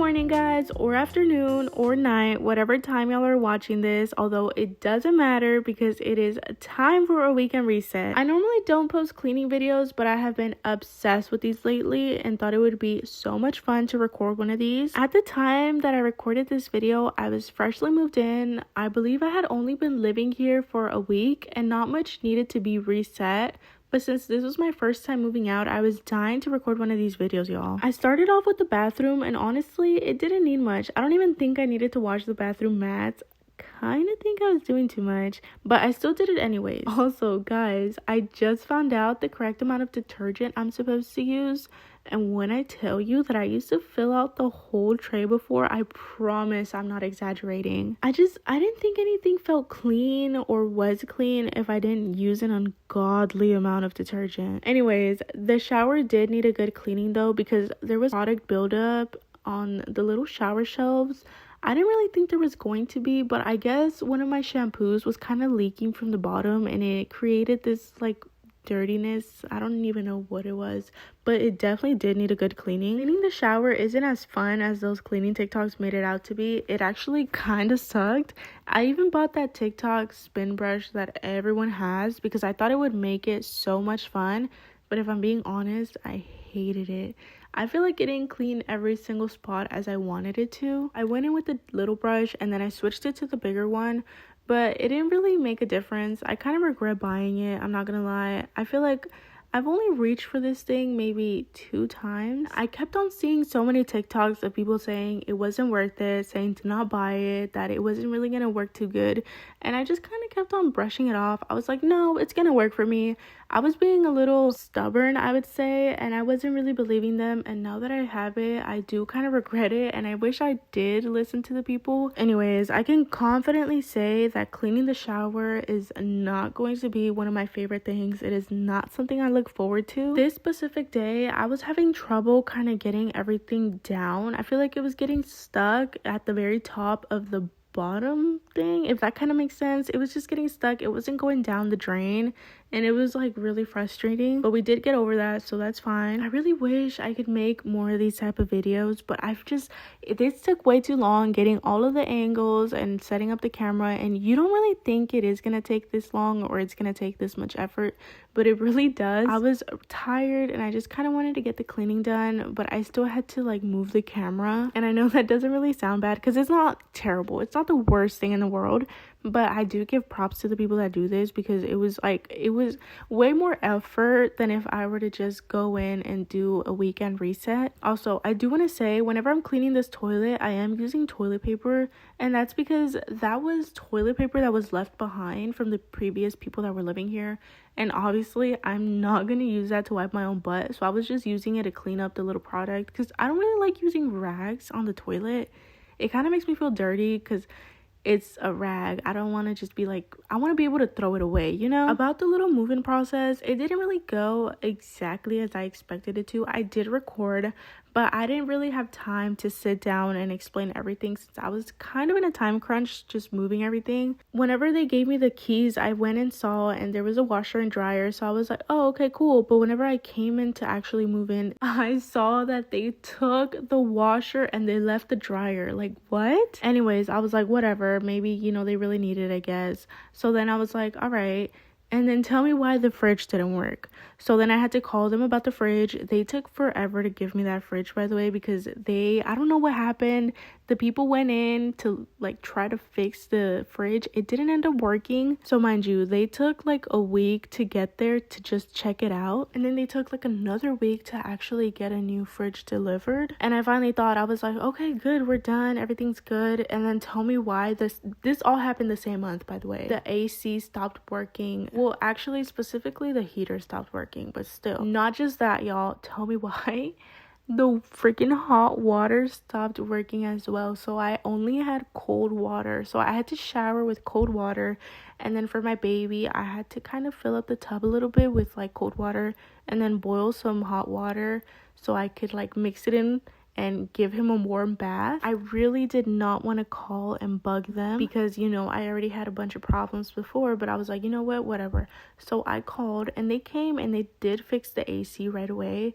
morning, guys, or afternoon, or night, whatever time y'all are watching this, although it doesn't matter because it is time for a weekend reset. I normally don't post cleaning videos, but I have been obsessed with these lately and thought it would be so much fun to record one of these. At the time that I recorded this video, I was freshly moved in. I believe I had only been living here for a week and not much needed to be reset. But since this was my first time moving out, I was dying to record one of these videos, y'all. I started off with the bathroom, and honestly, it didn't need much. I don't even think I needed to wash the bathroom mats. Kind of think I was doing too much, but I still did it anyways. Also, guys, I just found out the correct amount of detergent I'm supposed to use. And when I tell you that I used to fill out the whole tray before, I promise I'm not exaggerating. I didn't think anything felt clean or was clean if I didn't use an ungodly amount of detergent. Anyways, the shower did need a good cleaning though, because there was product buildup on the little shower shelves. I didn't really think there was going to be, but I guess one of my shampoos was kind of leaking from the bottom and it created this like dirtiness. I don't even know what it was, but it definitely did need a good cleaning. Cleaning the shower isn't as fun as those cleaning TikToks made it out to be. It actually kind of sucked. I even bought that TikTok spin brush that everyone has because I thought it would make it so much fun, but if I'm being honest, I hated it. I feel like it didn't clean every single spot as I wanted it to. I went in with the little brush and then I switched it to the bigger one, but it didn't really make a difference. I kind of regret buying it, I'm not gonna lie. I feel like I've only reached for this thing maybe 2 times. I kept on seeing so many TikToks of people saying it wasn't worth it, saying to not buy it, that it wasn't really gonna work too good. And I just kind of kept on brushing it off. I was like, no, it's gonna work for me. I was being a little stubborn, I would say, and I wasn't really believing them. And now that I have it, I do kind of regret it, and I wish I did listen to the people. Anyways, I can confidently say that cleaning the shower is not going to be one of my favorite things. It is not something I look forward to. This specific day, I was having trouble kind of getting everything down. I feel like it was getting stuck at the very top of the bottom thing, if that kind of makes sense. It was just getting stuck. It wasn't going down the drain, and it was like really frustrating, but we did get over that, so that's fine. I really wish I could make more of these type of videos, but this took way too long getting all of the angles and setting up the camera, and you don't really think it is gonna take this long or it's gonna take this much effort, but it really does. I was tired and I just kind of wanted to get the cleaning done, but I still had to like move the camera, and I know that doesn't really sound bad because it's not terrible, it's not the worst thing in the world, but I do give props to the people that do this because it was way more effort than if I were to just go in and do a weekend reset. Also, I do want to say, whenever I'm cleaning this toilet, I am using toilet paper, and that's because that was toilet paper that was left behind from the previous people that were living here, and obviously I'm not gonna use that to wipe my own butt, so I was just using it to clean up the little product because I don't really like using rags on the toilet. It kind of makes me feel dirty because it's a rag. I don't want to just be like, I want to be able to throw it away, you know? About the little moving process, it didn't really go exactly as I expected it to. I did record, but I didn't really have time to sit down and explain everything since I was kind of in a time crunch just moving everything. Whenever they gave me the keys, I went and saw, and there was a washer and dryer, so I was like, oh, okay, cool. But whenever I came in to actually move in, I saw that they took the washer and they left the dryer. Like, what? Anyways, I was like, whatever, maybe, you know, they really need it, I guess. So then I was like, all right. And then tell me why the fridge didn't work. So then I had to call them about the fridge. They took forever to give me that fridge, by the way, because I don't know what happened. The people went in to like try to fix the fridge. It didn't end up working. So mind you, they took like a week to get there to just check it out. And then they took like another week to actually get a new fridge delivered. And I finally thought, I was like, okay, good, we're done. Everything's good. And then tell me why this all happened the same month, by the way. The AC stopped working. Well, actually, specifically the heater stopped working, but still. Not just that, y'all. Tell me why the freaking hot water stopped working as well. So I only had cold water, so I had to shower with cold water, and then for my baby I had to kind of fill up the tub a little bit with like cold water and then boil some hot water so I could like mix it in and give him a warm bath. I really did not want to call and bug them because, you know, I already had a bunch of problems before, but I was like, you know what, whatever. So I called and they came and they did fix the AC right away,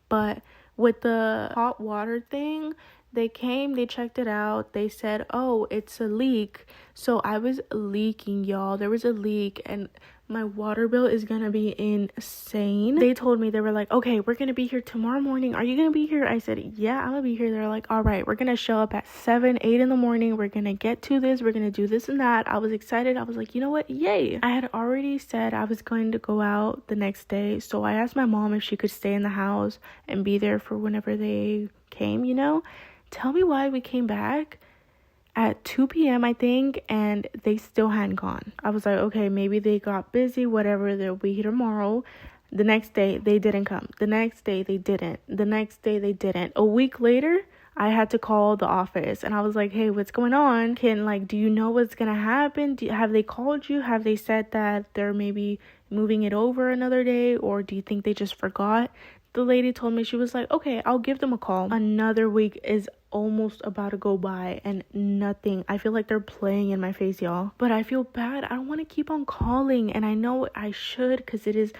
but with the hot water thing, They came, they checked it out. They said, oh, it's a leak. So I was leaking, y'all. There was a leak, and my water bill is gonna be insane. They told me, they were like, okay, we're gonna be here tomorrow morning. Are you gonna be here? I said, yeah, I'm gonna be here. They're like, all right, we're gonna show up at 7, 8 in the morning. We're gonna get to this. We're gonna do this and that. I was excited. I was like, you know what? Yay. I had already said I was going to go out the next day. So I asked my mom if she could stay in the house and be there for whenever they came, you know? Tell me why we came back at 2 p.m. I think, and they still hadn't gone. I was like, okay, maybe they got busy, whatever, they'll be here tomorrow. The next day, they didn't come. The next day, they didn't. The next day, they didn't. A week later, I had to call the office, and I was like, hey, what's going on? Do you know what's gonna happen? Have they called you? Have they said that they're maybe moving it over another day, or do you think they just forgot? The lady told me, she was like, okay, I'll give them a call. Another week is almost about to go by and nothing. I feel like they're playing in my face, y'all. But I feel bad. I don't want to keep on calling, and I know I should because it is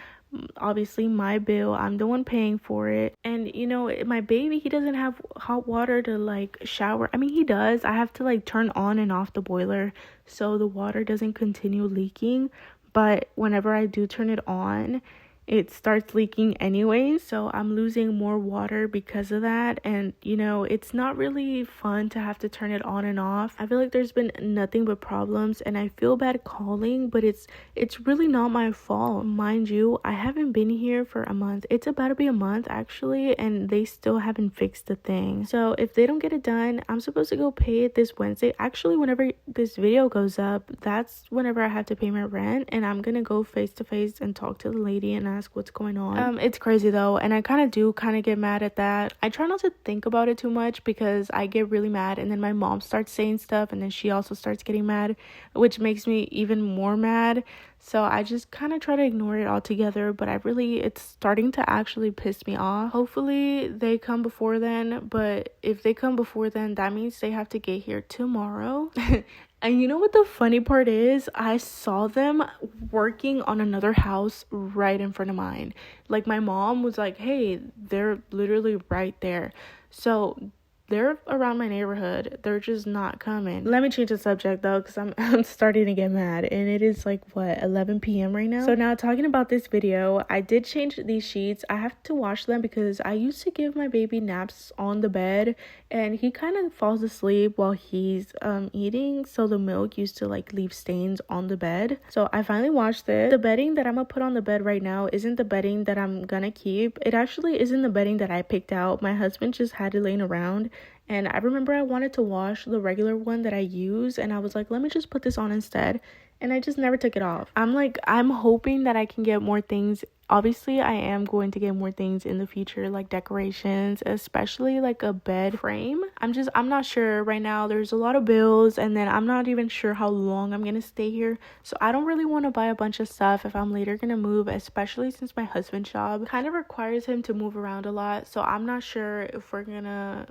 obviously my bill. I'm the one paying for it. And you know, my baby, he doesn't have hot water to like shower. I mean, he does. I have to like turn on and off the boiler so the water doesn't continue leaking. But whenever I do turn it on, it starts leaking anyway, so I'm losing more water because of that. And you know, it's not really fun to have to turn it on and off. I feel like there's been nothing but problems, and I feel bad calling, but it's really not my fault. Mind you, I haven't been here for a month. It's about to be a month actually, and they still haven't fixed the thing. So if they don't get it done, I'm supposed to go pay it this Wednesday. Actually, whenever this video goes up, that's whenever I have to pay my rent, and I'm gonna go face to face and talk to the lady and ask what's going on. It's crazy though, and I kind of get mad at that. I try not to think about it too much because I get really mad, and then my mom starts saying stuff, and then she also starts getting mad, which makes me even more mad. So I just kind of try to ignore it altogether, but it's starting to actually piss me off. Hopefully they come before then, but if they come before then, that means they have to get here tomorrow. And you know what the funny part is? I saw them working on another house right in front of mine. Like, my mom was like, hey, they're literally right there. So they're around my neighborhood. They're just not coming. Let me change the subject though, because I'm starting to get mad, and it is like, what, 11 p.m. right now? So now, talking about this video, I did change these sheets. I have to wash them because I used to give my baby naps on the bed, and he kind of falls asleep while he's eating, so the milk used to like leave stains on the bed. So I finally washed it. The bedding that I'm gonna put on the bed right now isn't the bedding that I'm gonna keep. It actually isn't the bedding that I picked out. My husband just had it laying around, and I remember I wanted to wash the regular one that I use, and I was like, let me just put this on instead, and I just never took it off. I'm hoping that I can get more things. Obviously, I am going to get more things in the future, like decorations, especially like a bed frame. I'm not sure right now. There's a lot of bills, and then I'm not even sure how long I'm gonna stay here, so I don't really want to buy a bunch of stuff if I'm later gonna move, especially since my husband's job kind of requires him to move around a lot. So I'm not sure if we're gonna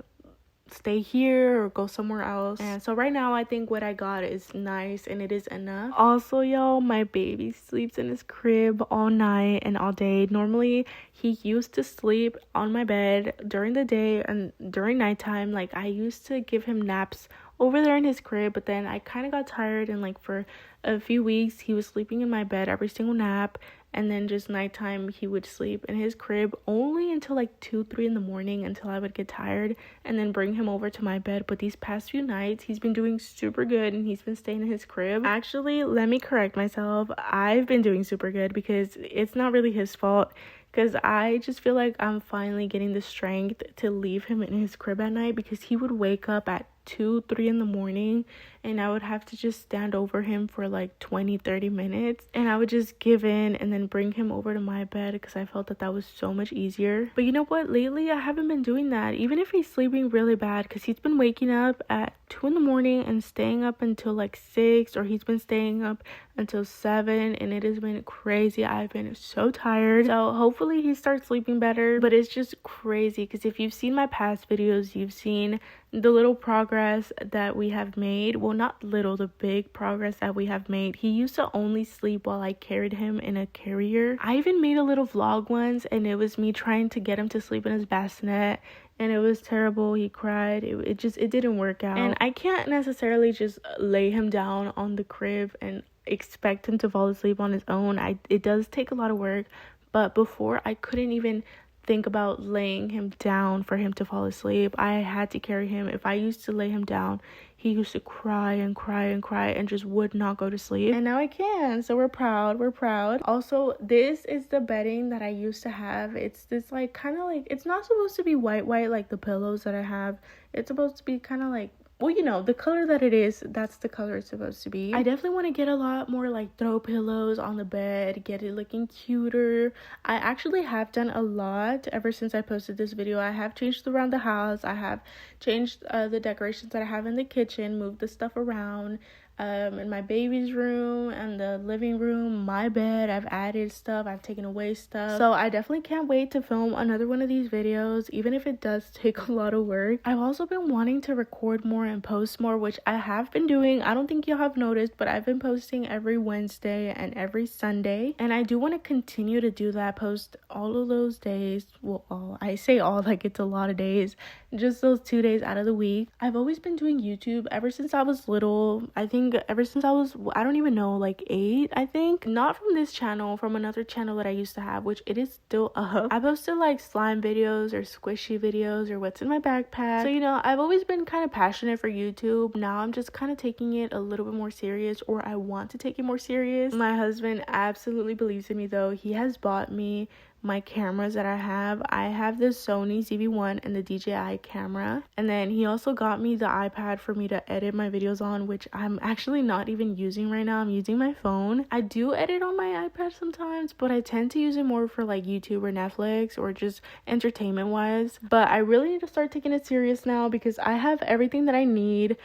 stay here or go somewhere else. And so right now, I think what I got is nice, and it is enough. Also, y'all, my baby sleeps in his crib all night and all day. Normally he used to sleep on my bed during the day, and during nighttime, like, I used to give him naps over there in his crib, but then I kind of got tired, and like for a few weeks he was sleeping in my bed every single nap, and then just nighttime he would sleep in his crib only until like 2-3 in the morning, until I would get tired and then bring him over to my bed. But these past few nights he's been doing super good, and he's been staying in his crib. Actually, let me correct myself, I've been doing super good, because it's not really his fault, because I just feel like I'm finally getting the strength to leave him in his crib at night, because he would wake up at 2-3 in the morning, and I would have to just stand over him for like 20-30 minutes, and I would just give in and then bring him over to my bed, because I felt that was so much easier. But you know what, lately I haven't been doing that, even if he's sleeping really bad, because he's been waking up at 2 in the morning and staying up until like 6, or he's been staying up until 7, and it has been crazy. I've been so tired, so hopefully he starts sleeping better. But it's just crazy, because if you've seen my past videos, you've seen the little progress that we have made. Well, not little, the big progress that we have made. He used to only sleep while I carried him in a carrier. I even made a little vlog once, and it was me trying to get him to sleep in his bassinet, and it was terrible. He cried. It didn't work out. And I can't necessarily just lay him down on the crib and expect him to fall asleep on his own. It does take a lot of work, but before I couldn't even think about laying him down for him to fall asleep. I had to carry him. If I used to lay him down, he used to cry and cry and cry and just would not go to sleep. And now I can. So we're proud. Also, this is the bedding that I used to have. It's this like kind of like, it's not supposed to be white like the pillows that I have. It's supposed to be kind of like, well, you know, the color that it is, that's the color it's supposed to be. I definitely want to get a lot more like throw pillows on the bed, get it looking cuter. I actually have done a lot ever since I posted this video. I have changed around the house. I have changed the decorations that I have in the kitchen, moved the stuff around. In my baby's room and the living room, my bed, I've added stuff, I've taken away stuff. So I definitely can't wait to film another one of these videos, even if it does take a lot of work. I've also been wanting to record more and post more, which I have been doing. I don't think y'all have noticed, but I've been posting every Wednesday and every Sunday, and I do want to continue to do that, post all of those days. Well, I say all like it's a lot of days, just those 2 days out of the week. I've always been doing YouTube ever since I was little. I think ever since I was, I don't even know, like 8, I think. Not from this channel, from another channel that I used to have, which it is still up. I posted like slime videos or squishy videos or what's in my backpack. So, you know, I've always been kind of passionate for YouTube. Now I'm just kind of taking it a little bit more serious, or I want to take it more serious. My husband absolutely believes in me though. He has bought me my cameras that I have. I have the Sony ZV-1 and the DJI camera, and then he also got me the iPad for me to edit my videos on, which I'm actually not even using right now. I'm using my phone. I do edit on my iPad sometimes, but I tend to use it more for like YouTube or Netflix or just entertainment wise. But I really need to start taking it serious now because I have everything that I need.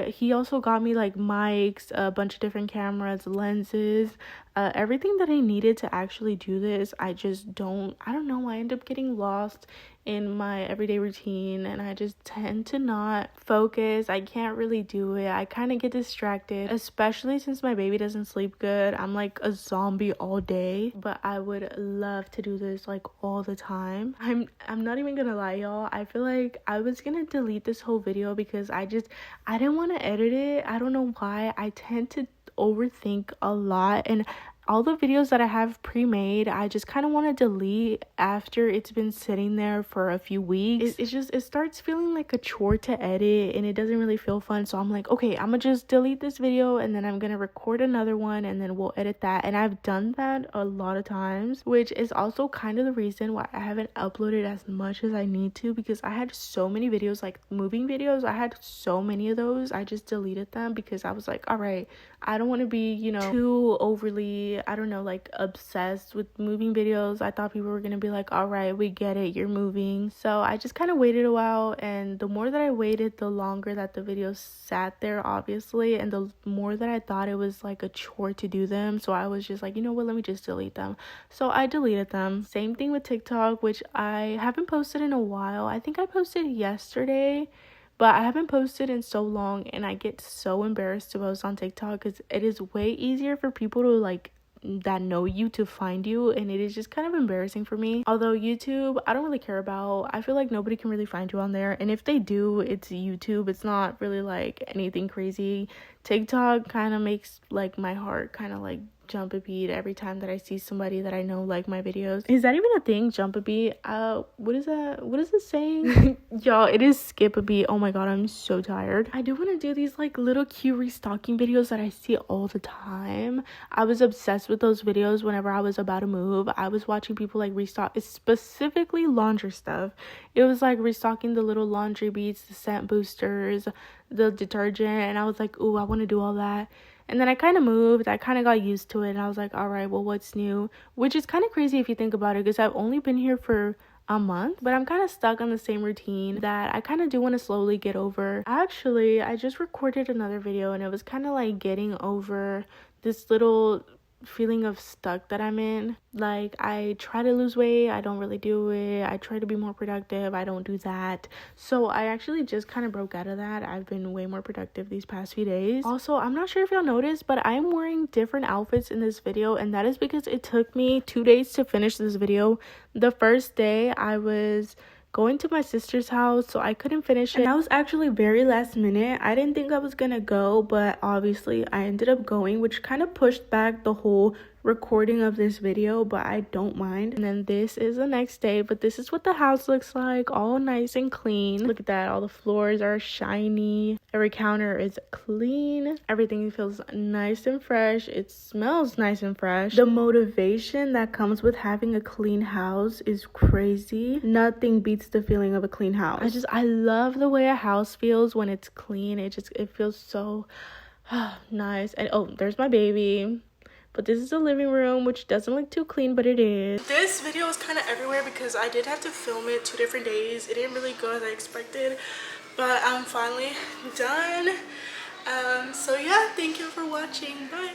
He also got me like mics, a bunch of different cameras, lenses, everything that I needed to actually do this. I don't know, I end up getting lost in my everyday routine and I just tend to not focus. I can't really do it. I kind of get distracted, especially since my baby doesn't sleep good. I'm like a zombie all day, but I would love to do this like all the time. I'm not even gonna lie, y'all. I feel like I was gonna delete this whole video because I didn't want to edit it. I don't know why. I tend to overthink a lot, and all the videos that I have pre-made, I just kind of want to delete after it's been sitting there for a few weeks. It starts feeling like a chore to edit and it doesn't really feel fun. So I'm like, okay, I'm gonna just delete this video and then I'm gonna record another one and then we'll edit that. And I've done that a lot of times, which is also kind of the reason why I haven't uploaded as much as I need to, because I had so many videos, like moving videos. I had so many of those. I just deleted them because I was like, all right, I don't want to be, you know, too overly, I don't know, like obsessed with moving videos. I thought people were gonna be like, all right, we get it, you're moving. So I just kind of waited a while, and the more that I waited, the longer that the videos sat there, obviously, and the more that I thought it was like a chore to do them. So I was just like, you know what, let me just delete them. So I deleted them. Same thing with TikTok, which I haven't posted in a while. I think I posted yesterday, but I haven't posted in so long, and I get so embarrassed to post on TikTok because it is way easier for people to like that know you to find you, and it is just kind of embarrassing for me. Although YouTube, I don't really care about. I feel like nobody can really find you on there, and if they do, it's YouTube. It's not really like anything crazy. TikTok kind of makes like my heart kind of like jump a beat every time that I see somebody that I know like my videos. Is that even a thing? Jump a beat? What is that? What is it saying? Y'all, it is skip a beat. Oh my god, I'm so tired. I do want to do these like little cute restocking videos that I see all the time. I was obsessed with those videos whenever I was about to move. I was watching people like restock, specifically laundry stuff. It was like restocking the little laundry beads, the scent boosters, the detergent, and I was like, ooh, I want to do all that. And then I kind of moved. I kind of got used to it. And I was like, all right, well, what's new? Which is kind of crazy if you think about it, because I've only been here for a month. But I'm kind of stuck on the same routine that I kind of do want to slowly get over. Actually, I just recorded another video, and it was kind of like getting over this little feeling of stuck that I'm in. Like, I try to lose weight, I don't really do it. I try to be more productive, I don't do that. So I actually just kind of broke out of that. I've been way more productive these past few days. Also, I'm not sure if y'all noticed, but I'm wearing different outfits in this video, and that is because it took me 2 days to finish this video. The first day I was going to my sister's house, so I couldn't finish it. And that was actually very last minute. I didn't think I was gonna go, but obviously I ended up going, which kind of pushed back the whole recording of this video, but I don't mind. And then this is the next day, but this is what the house looks like, all nice and clean. Look at that, all the floors are shiny, every counter is clean, everything feels nice and fresh, it smells nice and fresh. The motivation that comes with having a clean house is crazy. Nothing beats the feeling of a clean house. I love the way a house feels when it's clean. It feels so nice. And oh, there's my baby. But this is the living room, which doesn't look too clean, but it is. This video was kind of everywhere because I did have to film it 2 different days. It didn't really go as I expected, but I'm finally done. So yeah, thank you for watching. Bye.